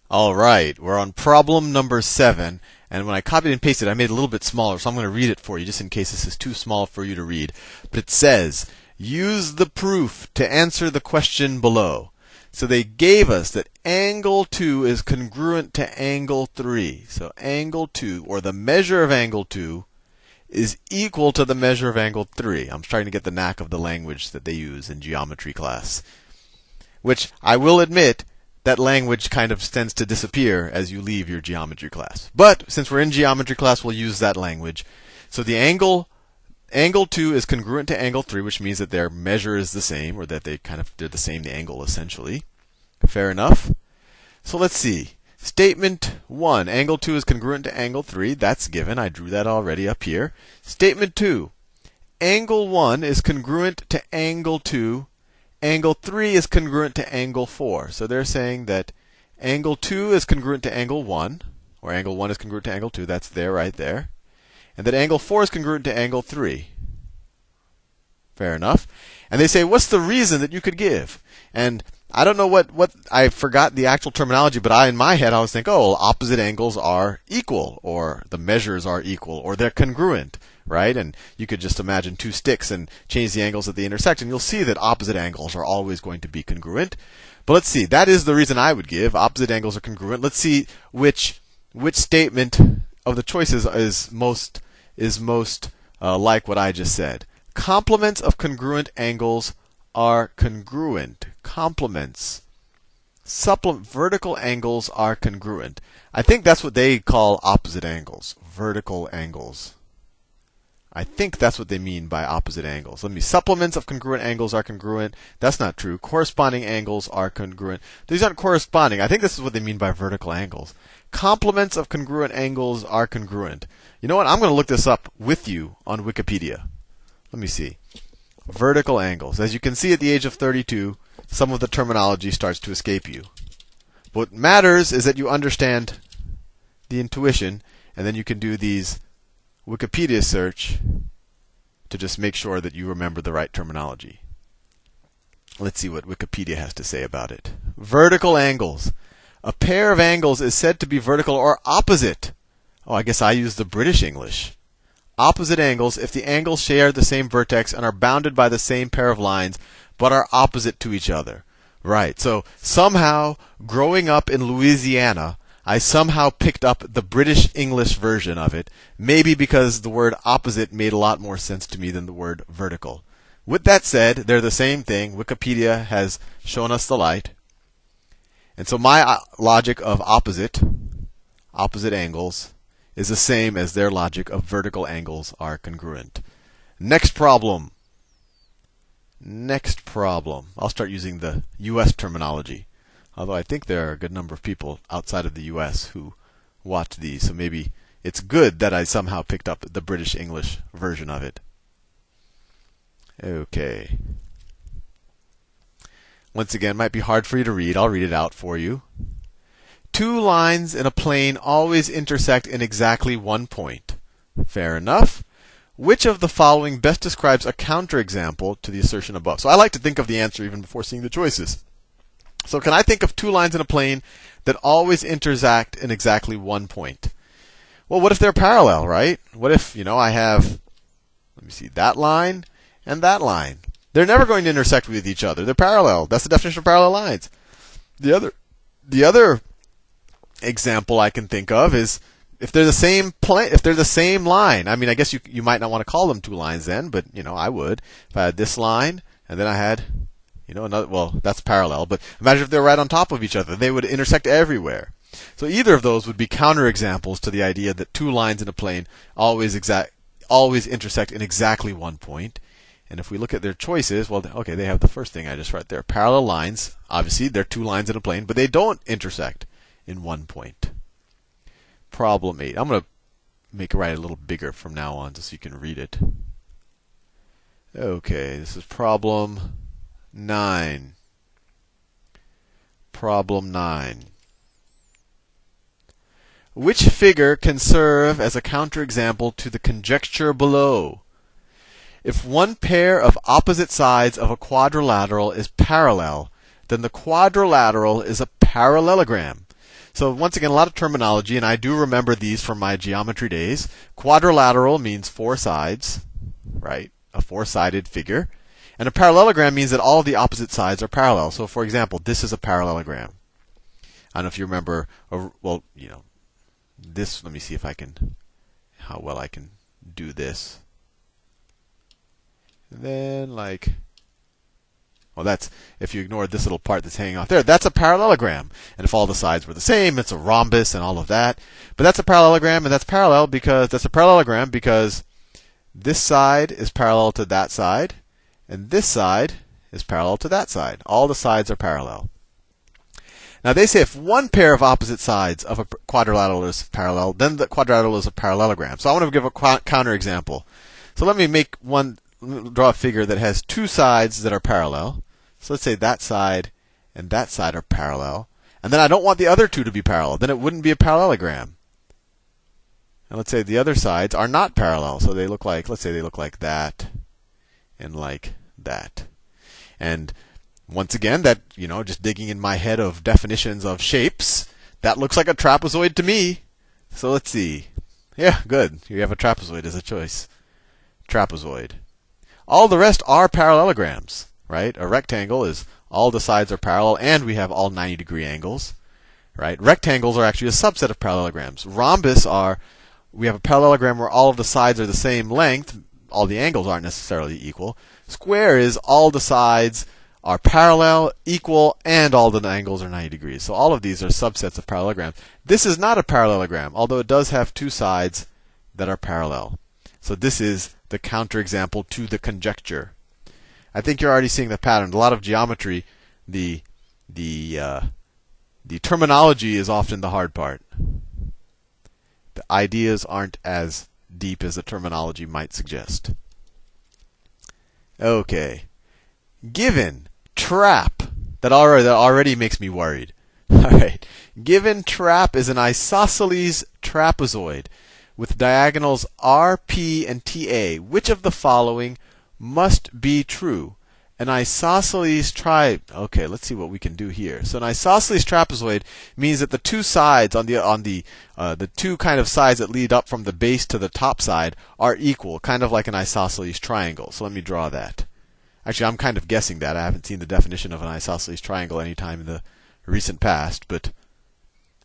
All right, we're on problem number 7. And when I copied and pasted, I made it a little bit smaller, so I'm going to read it for you just in case this is too small for you to read. But it says, use the proof to answer the question below. So they gave us that angle 2 is congruent to angle 3. So angle 2, or the measure of angle 2, is equal to the measure of angle 3. I'm trying to get the knack of the language that they use in geometry class. Which, I will admit, that language kind of tends to disappear as you leave your geometry class. But since we're in geometry class, we'll use that language. So the angle 2 is congruent to angle 3, which means that their measure is the same, or that they're the same angle essentially. Fair enough? So let's see. Statement 1, angle 2 is congruent to angle 3. That's given. I drew that already up here. Statement 2, angle 1 is congruent to angle 2. Angle 3 is congruent to angle 4. So they're saying that angle 2 is congruent to angle 1, or angle 1 is congruent to angle 2. That's there, right there. And that angle 4 is congruent to angle 3. Fair enough. And they say, what's the reason that you could give? And I don't know what I forgot the actual terminology, but in my head I was thinking, oh, well, opposite angles are equal, or the measures are equal, or they're congruent, right? And you could just imagine two sticks and change the angles at the intersection. You'll see that opposite angles are always going to be congruent. But let's see. That is the reason I would give. Opposite angles are congruent. Let's see which statement of the choices is most like what I just said. Complements of congruent angles are congruent. Complements. Vertical angles are congruent. I think that's what they call opposite angles. Vertical angles. I think that's what they mean by opposite angles. Let me. Supplements of congruent angles are congruent. That's not true. Corresponding angles are congruent. These aren't corresponding. I think this is what they mean by vertical angles. Complements of congruent angles are congruent. You know what? I'm going to look this up with you on Wikipedia. Let me see. Vertical angles. As you can see at the age of 32, some of the terminology starts to escape you. What matters is that you understand the intuition, and then you can do these Wikipedia search to just make sure that you remember the right terminology. Let's see what Wikipedia has to say about it. Vertical angles. A pair of angles is said to be vertical or opposite. Oh, I guess I use the British English. Opposite angles if the angles share the same vertex and are bounded by the same pair of lines, but are opposite to each other. Right. So somehow, growing up in Louisiana, I somehow picked up the British English version of it, maybe because the word opposite made a lot more sense to me than the word vertical. With that said, they're the same thing. Wikipedia has shown us the light. And so my logic of opposite angles, is the same as their logic of vertical angles are congruent. Next problem. I'll start using the U.S. terminology. Although I think there are a good number of people outside of the U.S. who watch these, so maybe it's good that I somehow picked up the British English version of it. Okay. Once again, it might be hard for you to read. I'll read it out for you. Two lines in a plane always intersect in exactly one point. Fair enough. Which of the following best describes a counterexample to the assertion above? So I like to think of the answer even before seeing the choices. So can I think of two lines in a plane that always intersect in exactly one point? Well, what if they're parallel, right? What if, I have, let me see, that line and that line. They're never going to intersect with each other. They're parallel. That's the definition of parallel lines. The other example I can think of is if they're the same line. I mean, I guess you might not want to call them two lines then, but I would. If I had this line and then I had another, well, that's parallel, but imagine if they're right on top of each other. They would intersect everywhere. So either of those would be counterexamples to the idea that two lines in a plane always intersect in exactly one point. And if we look at their choices, well, okay, they have the first thing I just wrote there. Parallel lines, obviously, they're two lines in a plane, but they don't intersect in one point. Problem 8. I'm going to write it a little bigger from now on just so you can read it. Okay, this is problem 9. Problem 9. Which figure can serve as a counterexample to the conjecture below? If one pair of opposite sides of a quadrilateral is parallel, then the quadrilateral is a parallelogram. So once again, a lot of terminology, and I do remember these from my geometry days. Quadrilateral means four sides, right? A four-sided figure. And a parallelogram means that all of the opposite sides are parallel. So for example, this is a parallelogram. I don't know if you remember, well, this, let me see how well I can do this. And then well, that's, if you ignore this little part that's hanging off there, that's a parallelogram. And if all the sides were the same, it's a rhombus and all of that. But that's a parallelogram, and that's a parallelogram because this side is parallel to that side, and this side is parallel to that side. All the sides are parallel. Now they say if one pair of opposite sides of a quadrilateral is parallel, then the quadrilateral is a parallelogram. So I want to give a counter example. So let me draw a figure that has two sides that are parallel. So let's say that side and that side are parallel. And then I don't want the other two to be parallel. Then it wouldn't be a parallelogram. And let's say the other sides are not parallel. So they look like, let's say they look like that and like that. And once again, that, just digging in my head of definitions of shapes, that looks like a trapezoid to me. So let's see. Yeah, good. You have a trapezoid as a choice. Trapezoid. All the rest are parallelograms, right? A rectangle is all the sides are parallel, and we have all 90-degree angles, right? Rectangles are actually a subset of parallelograms. Rhombus we have a parallelogram where all of the sides are the same length. All the angles aren't necessarily equal. Square is all the sides are parallel, equal, and all the angles are 90 degrees. So all of these are subsets of parallelograms. This is not a parallelogram, although it does have two sides that are parallel. So this is the counterexample to the conjecture. I think you're already seeing the pattern. A lot of geometry, the terminology is often the hard part. The ideas aren't as deep as the terminology might suggest. Okay. Given trap, that already makes me worried. All right. Given trap is an isosceles trapezoid with diagonals RP and TA. Which of the following must be true? An isosceles Okay, let's see what we can do here. So an isosceles trapezoid means that the two sides the two kind of sides that lead up from the base to the top side are equal, kind of like an isosceles triangle. So let me draw that. Actually, I'm kind of guessing that. I haven't seen the definition of an isosceles triangle any time in the recent past, but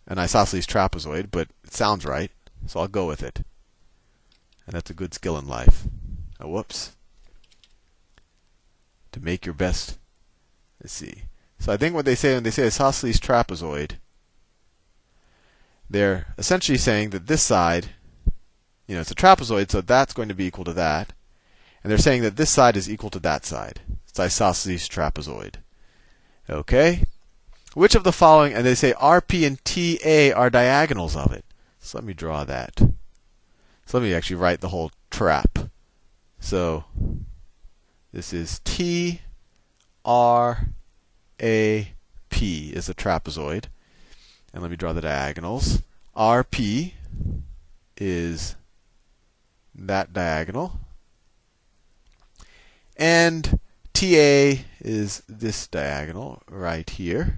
an isosceles trapezoid, but it sounds right, so I'll go with it. And that's a good skill in life. Oh, whoops. To make your best. Let's see. So I think what they say when they say isosceles trapezoid, they're essentially saying that this side, it's a trapezoid, so that's going to be equal to that. And they're saying that this side is equal to that side. It's isosceles trapezoid. Okay? Which of the following, and they say RP and TA are diagonals of it. So let me draw that. So let me actually write the whole trap. So this is T, R, A, P is a trapezoid. And let me draw the diagonals. RP is that diagonal. And TA is this diagonal right here.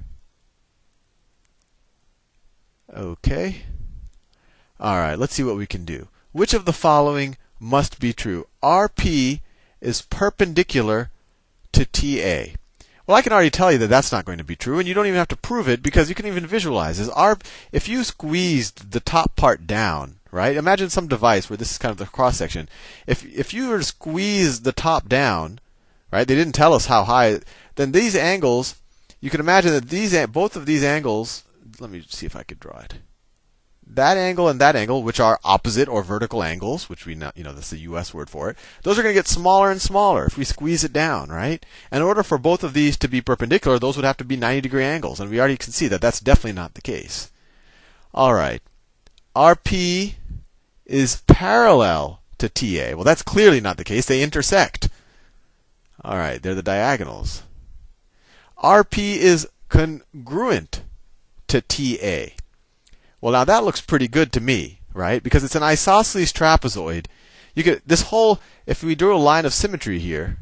Okay. All right, let's see what we can do. Which of the following must be true? RP is perpendicular to TA. Well, I can already tell you that that's not going to be true, and you don't even have to prove it because you can even visualize. If you squeezed the top part down, right? Imagine some device where this is kind of the cross section. If you were to squeeze the top down, right? They didn't tell us how high. Then these angles, you can imagine that both of these angles. Let me see if I could draw it. That angle and that angle, which are opposite or vertical angles, which we know, that's the U.S. word for it. Those are going to get smaller and smaller if we squeeze it down, right? And in order for both of these to be perpendicular, those would have to be 90-degree angles, and we already can see that that's definitely not the case. All right, RP is parallel to TA. Well, that's clearly not the case. They intersect. All right, they're the diagonals. RP is congruent to TA. Well, now that looks pretty good to me, right? Because it's an isosceles trapezoid. You get this whole, if we drew a line of symmetry here,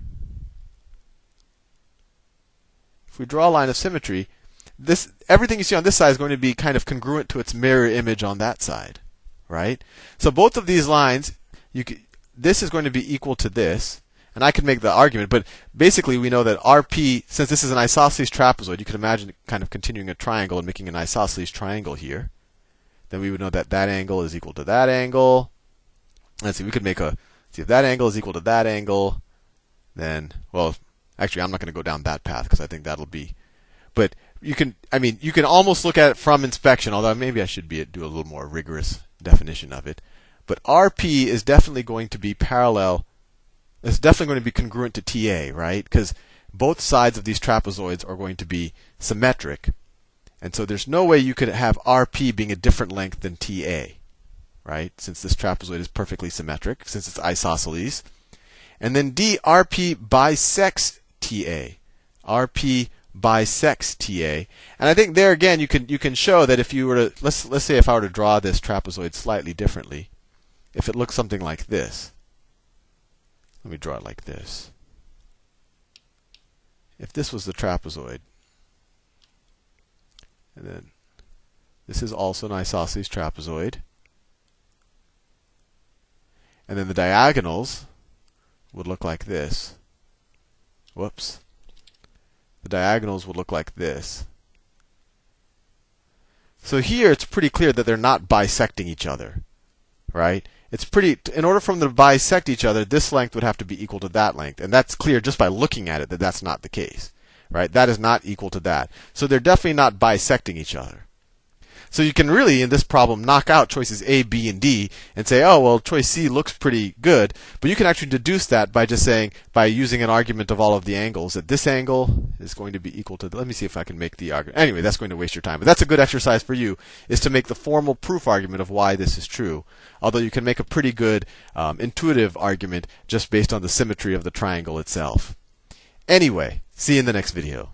if we draw a line of symmetry, everything you see on this side is going to be kind of congruent to its mirror image on that side, right? So both of these lines, this is going to be equal to this, and I could make the argument, but basically we know that RP, since this is an isosceles trapezoid, you could imagine kind of continuing a triangle and making an isosceles triangle here. Then we would know that that angle is equal to that angle. Let's see, we could see if that angle is equal to that angle, then, well, actually I'm not going to go down that path because I think that'll be, but you can almost look at it from inspection, although maybe I should do a little more rigorous definition of it. But RP is definitely going to be parallel. It's definitely going to be congruent to TA, right? Because both sides of these trapezoids are going to be symmetric. And so there's no way you could have RP being a different length than TA, right? Since this trapezoid is perfectly symmetric, since it's isosceles. And then D, RP bisects TA. RP bisects TA. And I think there again you can show that if you were to let's say if I were to draw this trapezoid slightly differently, if it looks something like this. Let me draw it like this. If this was the trapezoid, and then this is also an isosceles trapezoid, and then the diagonals would look like this. Whoops. The diagonals would look like this. So here it's pretty clear that they're not bisecting each other, right? In order for them to bisect each other, this length would have to be equal to that length. And that's clear just by looking at it that that's not the case, right? That is not equal to that. So they're definitely not bisecting each other. So you can really, in this problem, knock out choices A, B, and D and say, oh, well, choice C looks pretty good. But you can actually deduce that by just saying, by using an argument of all of the angles, that this angle is going to be equal to, let me see if I can make the argument. Anyway, that's going to waste your time. But that's a good exercise for you, is to make the formal proof argument of why this is true. Although you can make a pretty good intuitive argument just based on the symmetry of the triangle itself. Anyway, see you in the next video.